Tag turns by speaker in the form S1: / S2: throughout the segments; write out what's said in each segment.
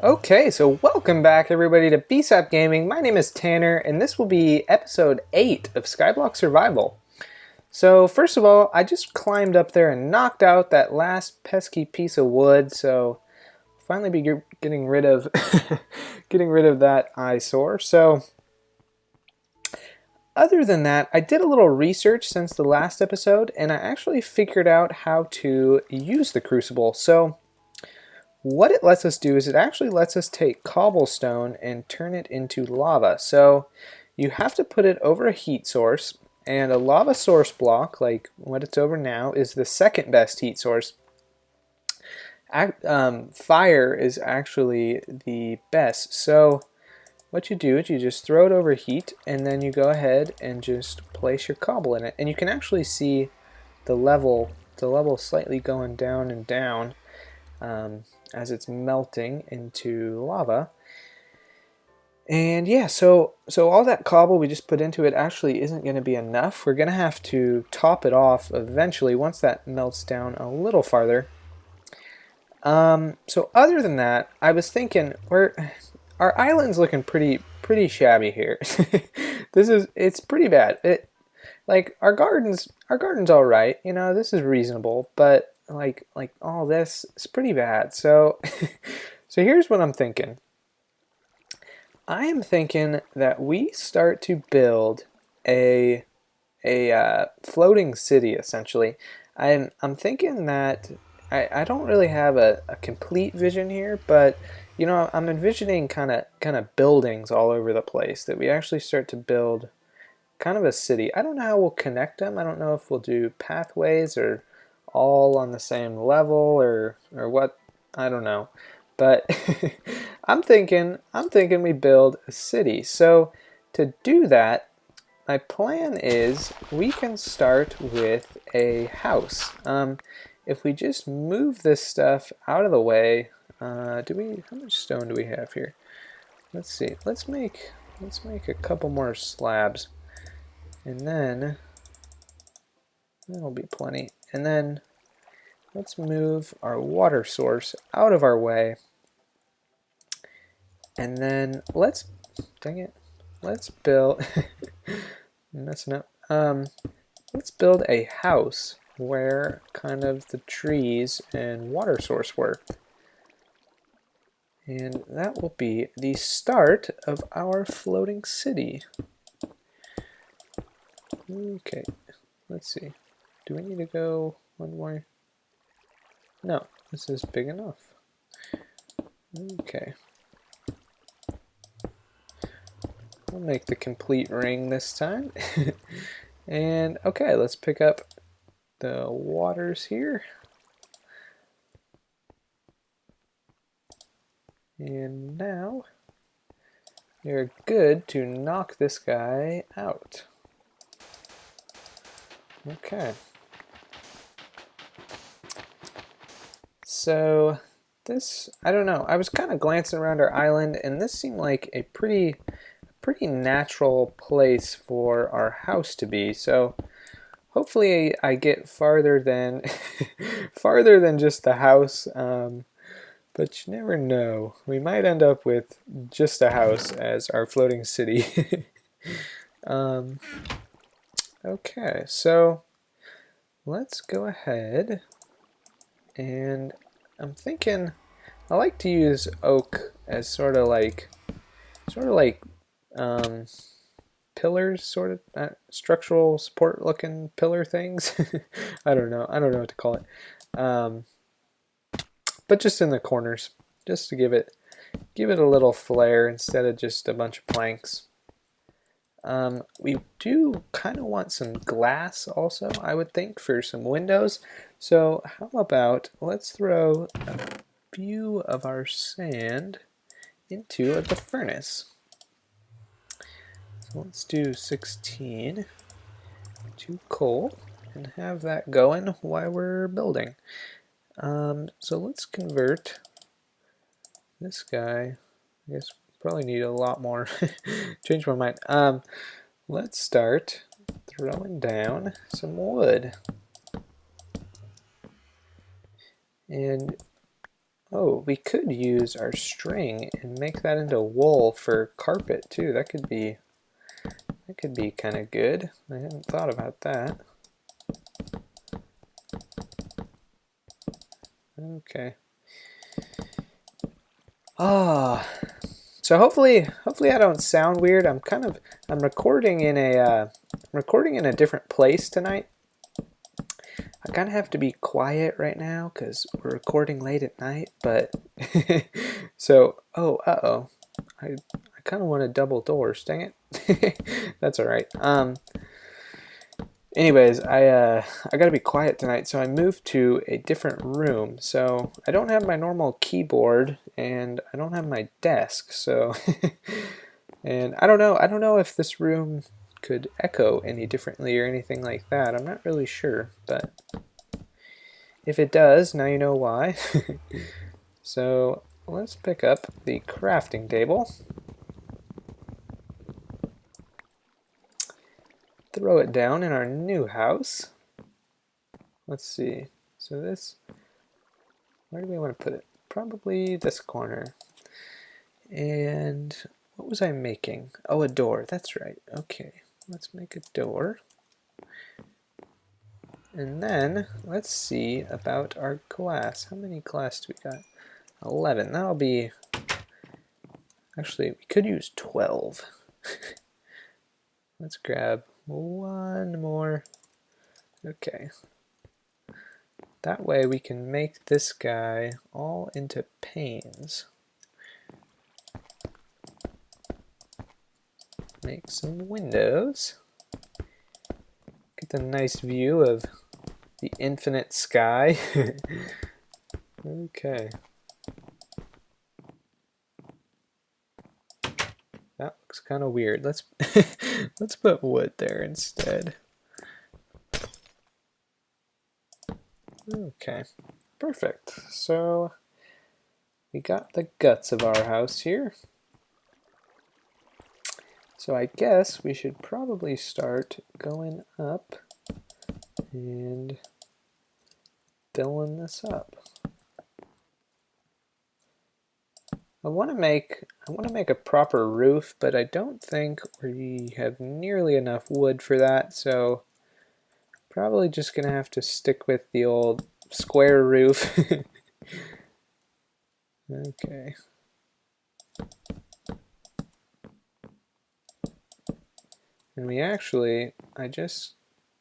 S1: Okay, so welcome back everybody to BSAP Gaming. My name is Tanner, and this will be episode 8 of SkyBlock Survival. So first of all, I just climbed up there and knocked out that last pesky piece of wood, so finally be getting rid of getting rid of that eyesore. So other than that, I did a little research since the last episode, and I actually figured out how to use the crucible. So what it lets us do is it actually lets us take cobblestone and turn it into lava. So you have to put it over a heat source, and a lava source block, like what it's over now, is the second best heat source. Fire is actually the best. So what you do is you just throw it over heat, and then you go ahead and just place your cobble in it. And you can actually see the level slightly going down and down. As it's melting into lava. And yeah, so all that cobble we just put into it actually isn't going to be enough. We're going to have to top it off eventually once that melts down a little farther. So other than that, I was thinking our island's looking pretty shabby here. It's pretty bad. Like our garden's all right. You know, this is reasonable, but like all this is pretty bad. So so here's what I'm thinking. I am thinking that we start to build a floating city essentially. I'm thinking that I don't really have a complete vision here, but you know, I'm envisioning kind of buildings all over the place, that we actually start to build kind of a city. I don't know how we'll connect them. I don't know if we'll do pathways or all on the same level or what. I don't know, but I'm thinking we build a city. So to do that, my plan is we can start with a house. If we just move this stuff out of the way, how much stone do we have here? Let's see. Let's make a couple more slabs, and then that'll be plenty. And then let's move our water source out of our way. And then let's build messing up. Let's build a house where kind of the trees and water source were. And that will be the start of our floating city. Okay, let's see. Do we need to go one more? No, this is big enough. Okay. We'll make the complete ring this time. And okay, let's pick up the waters here. And now you're good to knock this guy out. Okay. So this, I don't know, I was kind of glancing around our island, and this seemed like a pretty natural place for our house to be. So hopefully I get farther than farther than just the house. But you never know. We might end up with just a house as our floating city. Okay, so let's go ahead, and I'm thinking I like to use oak as sort of like pillars, sort of structural support looking pillar things. I don't know what to call it. But just in the corners, just to give it a little flair instead of just a bunch of planks. We do kind of want some glass also, I would think, for some windows. So how about let's throw a few of our sand into the furnace. So let's do 16 to coal and have that going while we're building. So let's convert this guy. I guess probably need a lot more. Change my mind. Let's start throwing down some wood. And Oh, we could use our string and make that into wool for carpet too. That could be kind of good. I hadn't thought about that. Okay. Ah, so hopefully I don't sound weird. I'm recording in a different place tonight. I kind of have to be quiet right now because we're recording late at night. But so uh-oh, I kind of want to double doors. Dang it. That's all right. Anyways, I gotta be quiet tonight, so I moved to a different room. So I don't have my normal keyboard, and I don't have my desk. So, and I don't know if this room could echo any differently or anything like that. I'm not really sure, but if it does, now you know why. So let's pick up the crafting table. Throw it down in our new house. Let's see. So this, where do we want to put it? Probably this corner. And what was I making? Oh, a door. That's right. Okay, let's make a door. And then let's see about our glass. How many glass do we got? 11. That'll be, actually, we could use 12. Let's grab one more. Okay. That way we can make this guy all into panes. Make some windows. Get the nice view of the infinite sky. Okay. That looks kind of weird. Let's let's put wood there instead. Okay, perfect. So we got the guts of our house here. So I guess we should probably start going up and filling this up. I want to make a proper roof, but I don't think we have nearly enough wood for that, so probably just gonna have to stick with the old square roof. Okay. And we actually, I just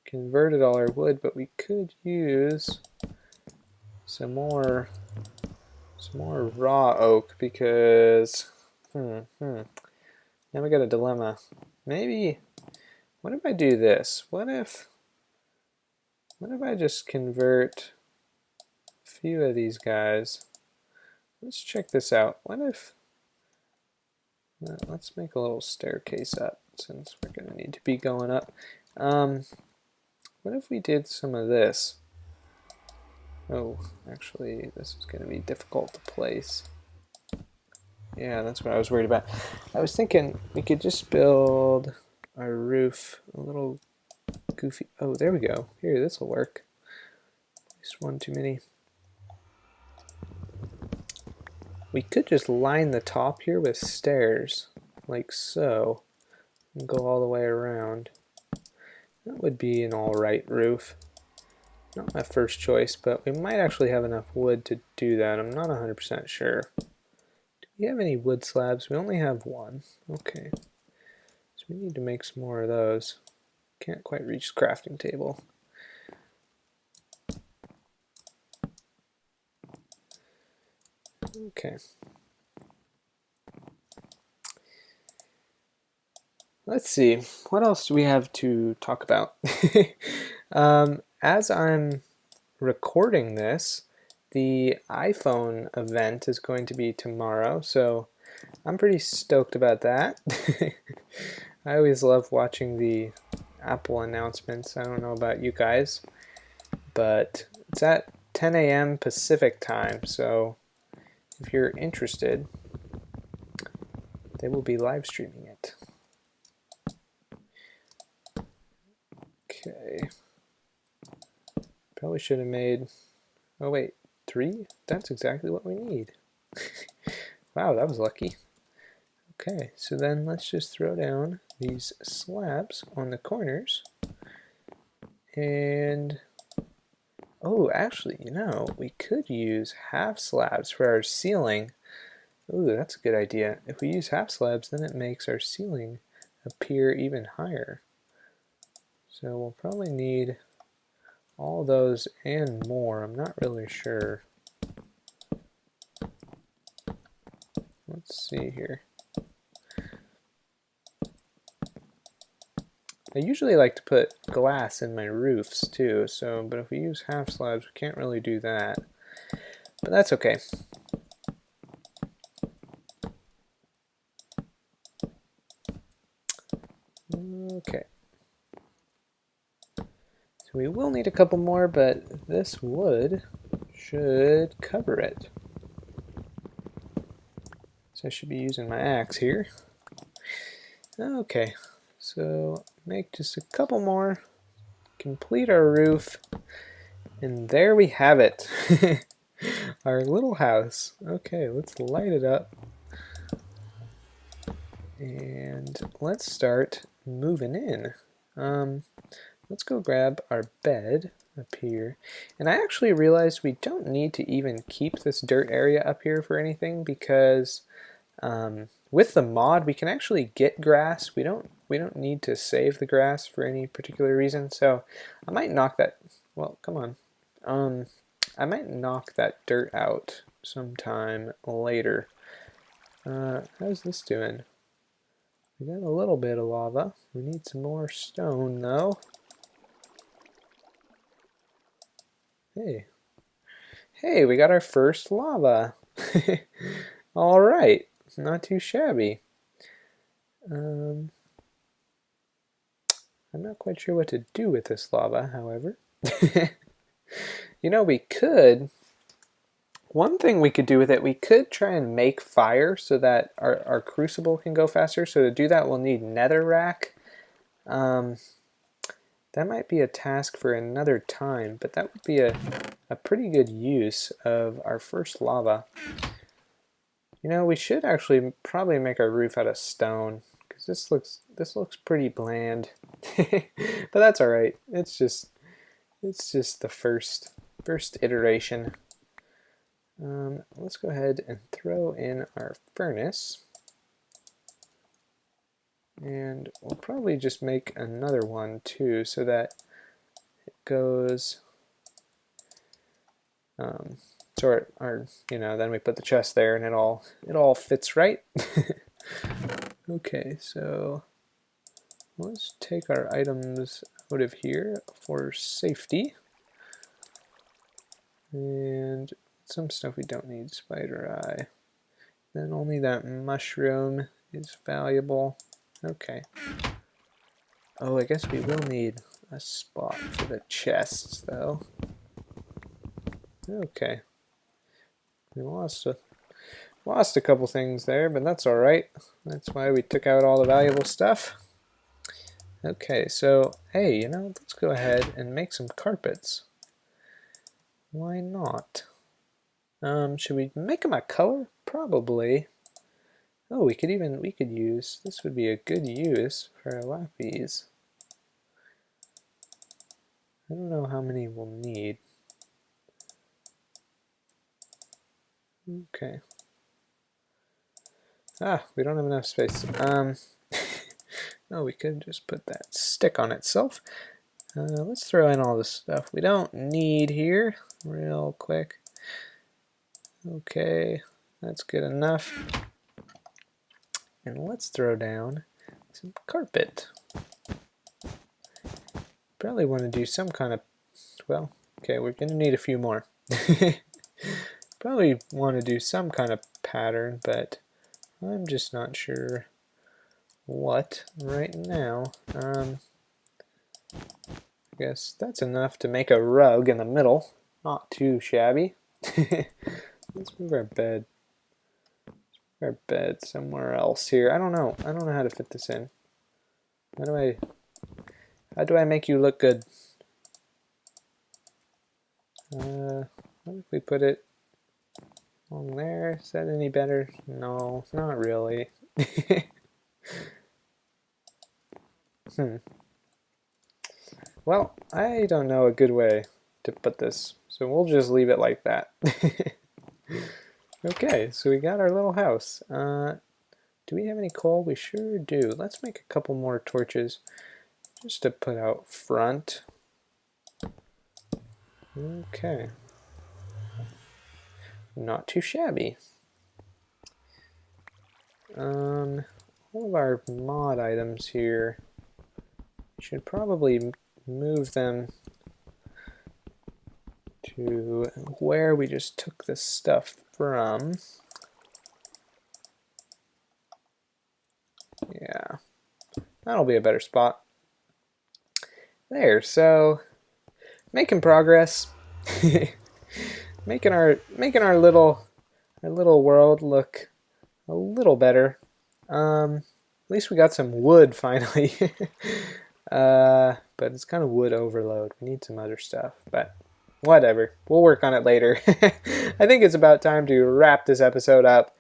S1: converted all our wood, but we could use some more raw oak because now we got a dilemma. Maybe, what if I do this? What if I just convert a few of these guys? Let's check this out. What if, let's make a little staircase up since we're gonna need to be going up. What if we did some of this? Oh, actually, this is going to be difficult to place. Yeah, that's what I was worried about. I was thinking we could just build our roof a little goofy. Oh, there we go. Here, this will work. Just one too many. We could just line the top here with stairs, like so, and go all the way around. That would be an alright roof. Not my first choice, but we might actually have enough wood to do that. I'm not 100% sure. Do we have any wood slabs? We only have one. Okay. So we need to make some more of those. Can't quite reach the crafting table. Okay. Let's see. What else do we have to talk about? As I'm recording this, the iPhone event is going to be tomorrow, so I'm pretty stoked about that. I always love watching the Apple announcements. I don't know about you guys, but it's at 10 a.m. Pacific time, so if you're interested, they will be live streaming it. Okay. Probably should have made, oh wait, 3? That's exactly what we need. Wow, that was lucky. Okay, so then let's just throw down these slabs on the corners. And, oh, actually, you know, we could use half slabs for our ceiling. Ooh, that's a good idea. If we use half slabs, then it makes our ceiling appear even higher. So we'll probably need all those and more. I'm not really sure. Let's see here. I usually like to put glass in my roofs too, so but if we use half slabs, we can't really do that. But that's okay. Okay. So we will need a couple more, but this wood should cover it. So I should be using my axe here. Okay, so make just a couple more, complete our roof, and there we have it. Our little house. Okay, let's light it up. And let's start moving in. Let's go grab our bed up here. And I actually realized we don't need to even keep this dirt area up here for anything because with the mod we can actually get grass. We don't need to save the grass for any particular reason. So I might knock that. Well, come on. I might knock that dirt out sometime later. How's this doing? We got a little bit of lava. We need some more stone though. Hey, we got our first lava. All right, not too shabby. I'm not quite sure what to do with this lava, however. You know, one thing we could do with it, we could try and make fire so that our crucible can go faster. So to do that, we'll need netherrack. That might be a task for another time, but that would be a pretty good use of our first lava. You know, we should actually probably make our roof out of stone because this looks pretty bland. But that's all right. It's just the first iteration. Let's go ahead and throw in our furnace. And we'll probably just make another one too so that it goes so our you know, then we put the chest there and it all fits right. Okay, so let's take our items out of here for safety. And some stuff we don't need, spider eye. Then only that mushroom is valuable. Okay. Oh, I guess we will need a spot for the chests, though. Okay. We lost a couple things there, but that's all right. That's why we took out all the valuable stuff. Okay, so hey, you know, let's go ahead and make some carpets. Why not? Should we make them a color? Probably. Oh, we could use, this would be a good use for our lapis. I don't know how many we'll need. Okay. Ah, we don't have enough space. No, we could just put that stick on itself. Let's throw in all the stuff we don't need here real quick. Okay, that's good enough. And let's throw down some carpet. Probably want to do some kind of, well, okay, we're going to need a few more. Probably want to do some kind of pattern, but I'm just not sure what right now. I guess that's enough to make a rug in the middle. Not too shabby. Let's move our bed. Our bed somewhere else here. I don't know how to fit this in. How do I make you look good? How If we put it on there, is that any better? No, not really. Well, I don't know a good way to put this, so we'll just leave it like that. Okay, so we got our little house. Do we have any coal? We sure do. Let's make a couple more torches just to put out front. Okay. Not too shabby. All of our mod items here, should probably move them to where we just took this stuff from. Yeah, that'll be a better spot. There, so making progress. making our little world look a little better. At least we got some wood finally. But it's kind of wood overload. We need some other stuff, but whatever. We'll work on it later. I think it's about time to wrap this episode up.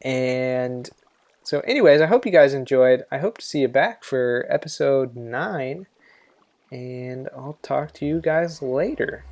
S1: And so anyways, I hope you guys enjoyed. I hope to see you back for episode 9. And I'll talk to you guys later.